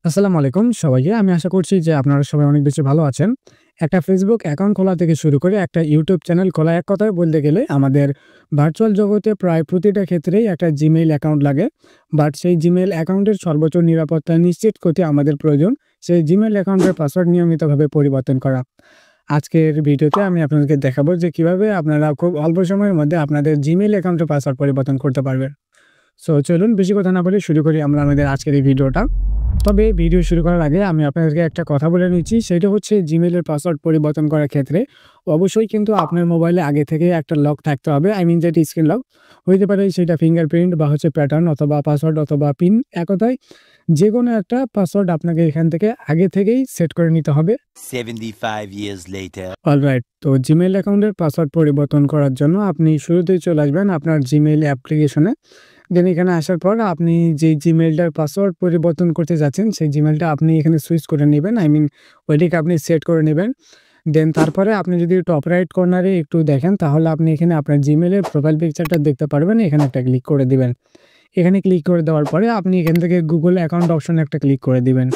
আসসালামু আলাইকুম সবাইকে। আমি আশা করছি যে আপনারা সবাই অনেক বেশি ভালো আছেন। একটা Facebook অ্যাকাউন্ট খোলা থেকে শুরু করে একটা YouTube চ্যানেল খোলা এক কথায় বলতে গেলে আমাদের ভার্চুয়াল জগতে প্রায় প্রতিটা ক্ষেত্রেই একটা Gmail অ্যাকাউন্ট লাগে। বাট সেই Gmail অ্যাকাউন্টের সর্বোচ্চ নিরাপত্তা নিশ্চিত করতে আমাদের প্রয়োজন সেই Gmail অ্যাকাউন্টের পাসওয়ার্ড নিয়মিতভাবে পরিবর্তন করা। আজকের ভিডিওতে আমি আপনাদেরকে দেখাবো যে কিভাবে আপনারা খুব অল্প সময়ের মধ্যে আপনাদের Gmail অ্যাকাউন্টের পাসওয়ার্ড পরিবর্তন করতে পারবেন। সো চলুন বেশি কথা না বলে শুরু করি আমরা আমাদের আজকের এই ভিডিওটা। তবে ভিডিও শুরু করার আগে আমি আপনাদেরকে একটা কথা বলে নিচ্ছি, সেটা হচ্ছে Gmail এর পাসওয়ার্ড পরিবর্তন করার ক্ষেত্রে অবশ্যই কিন্তু আপনার মোবাইলে আগে থেকে একটা লক থাকতে হবে। আই মিন যেটা স্ক্রিন লক হইতে পারে, সেটা ফিঙ্গারপ্রিন্ট বা হচ্ছে প্যাটার্ন অথবা পাসওয়ার্ড অথবা পিন, এক কথায় যেকোনো একটা পাসওয়ার্ড আপনাকে এখান থেকে আগে থেকেই সেট করে নিতে হবে। 75 years later. অলরাইট, তো Gmail অ্যাকাউন্টের পাসওয়ার্ড পরিবর্তন করার জন্য আপনি শুরুতেই চলে আসবেন আপনার Gmail অ্যাপ্লিকেশনে। দেন এখানে আসার পর আপনি যেই Gmailটার পাসওয়ার্ড পরিবর্তন করতে যাচ্ছেন সেই Gmailটা আপনি এখানে সুইচ করে নেবেন। আই মিন ওইটাকে আপনি সেট করে নেবেন। দেন তারপরে আপনি যদি টপ রাইট কর্নারে একটু দেখেন তাহলে আপনি এখানে আপনার Gmail এর প্রোফাইল পিকচারটা দেখতে পারবেন। এখানে একটা ক্লিক করে দিবেন। এখানে ক্লিক করে দেওয়ার পরে আপনি এখান থেকে Google অ্যাকাউন্ট অপশনে একটা ক্লিক করে দিবেন।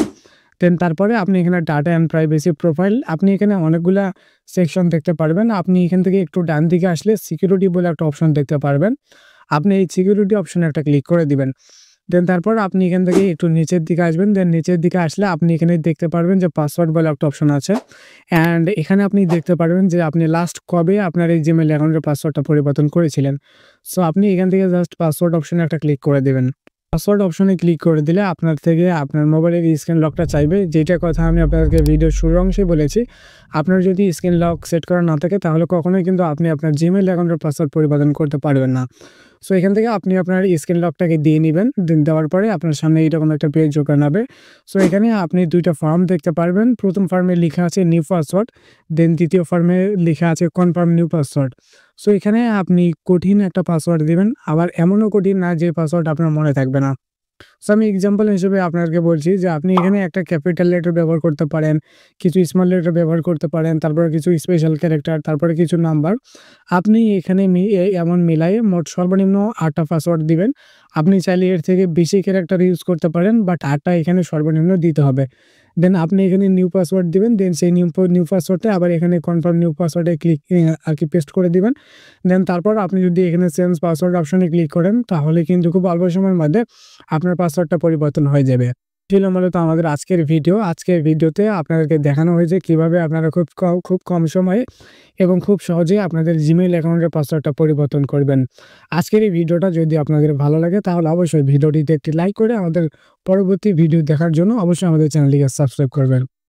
দেন তারপরে আপনি এখানে ডাটা অ্যান্ড প্রাইভেসি প্রোফাইল, আপনি এখানে অনেকগুলা সেকশন দেখতে পারবেন। আপনি এখান থেকে একটু ডান দিকে আসলে সিকিউরিটি বলে একটা অপশন দেখতে পারবেন। আপনি এই সিকিউরিটি অপশনে একটা ক্লিক করে দিবেন। দেন তারপর আপনি এখান থেকে একটু নিচের দিকে আসবেন। দেন নিচের দিকে আসলে আপনি এখানে দেখতে পারবেন যে পাসওয়ার্ড বলে একটা অপশন আছে। অ্যান্ড এখানে আপনি দেখতে পারবেন যে আপনি লাস্ট কবে আপনার এই Gmail অ্যাকাউন্টের পাসওয়ার্ডটা পরিবর্তন করেছিলেন। সো আপনি এখান থেকে জাস্ট পাসওয়ার্ড অপশনে একটা ক্লিক করে দিবেন। পাসওয়ার্ড অপশনে ক্লিক করে দিলে আপনার থেকে আপনার মোবাইলের স্ক্রিন লকটা চাইবে, যেটার কথা আমি আপনাদেরকে ভিডিওর শুরুর অংশেই বলেছি। আপনার যদি স্ক্রিন লক সেট করা না থাকে তাহলে কখনোই কিন্তু আপনি আপনার Gmail অ্যাকাউন্টের পাসওয়ার্ড পরিবর্তন করতে পারবেন না। সো এখান থেকে আপনি আপনার স্ক্রিন লকটাকে দিয়ে নিবেন। দেওয়ার পরে আপনার সামনে এইরকম একটা পেজ ওপেন হবে। সো এখানে আপনি ২টা ফর্ম দেখতে পারবেন। প্রথম ফর্মে লেখা আছে নিউ পাসওয়ার্ড, দেন দ্বিতীয় ফর্মে লেখা আছে কনফার্ম নিউ পাসওয়ার্ড। সো এখানে আপনি কঠিন একটা পাসওয়ার্ড দিবেন, আবার এমনও কঠিন না যে পাসওয়ার্ড আপনার মনে থাকবে না। সো আমি এক্সাম্পল হিসেবে আপনাকে বলছি যে আপনি এখানে একটা ক্যাপিটাল লেটার ব্যবহার করতে পারেন, কিছু স্মল লেটার ব্যবহার করতে পারেন, তারপরে কিছু স্পেশাল ক্যারেক্টার, তারপরে কিছু নাম্বার। আপনি এখানে এমন মিলায়ে মোট সর্বনিম্ন ৮টা পাসওয়ার্ড দিবেন। আপনি চাইলে এর থেকে বেশি ক্যারেক্টার ইউজ করতে পারেন, বাট ৮টা এখানে সর্বনিম্ন দিতে হবে। দেন আপনি এখানে নিউ পাসওয়ার্ড দিবেন। দেন সেই নিউ পাসওয়ার্ডটা আবার এখানে কনফার্ম নিউ পাসওয়ার্ডে ক্লিক আর কি পেস্ট করে দিবেন। দেন তারপর আপনি যদি এখানে চেঞ্জ পাসওয়ার্ড অপশনে ক্লিক করেন তাহলে কিন্তু খুব অল্প সময়ের মধ্যে আপনার পাসওয়ার্ডটা পরিবর্তন হয়ে যাবে। ছিল মূলত আমাদের আজকের ভিডিও। আজকের ভিডিওতে আপনাদেরকে দেখানো হয়েছে কিভাবে আপনারা খুব কম সময়ে এবং খুব সহজেই আপনাদের Gmail অ্যাকাউন্টের পাসওয়ার্ডটা পরিবর্তন করবেন। আজকের এই ভিডিওটা যদি আপনাদের ভালো লাগে তাহলে অবশ্যই ভিডিওটিতে একটি লাইক করে আমাদের পরবর্তী ভিডিও দেখার জন্য অবশ্যই আমাদের চ্যানেলটিকে সাবস্ক্রাইব করবেন।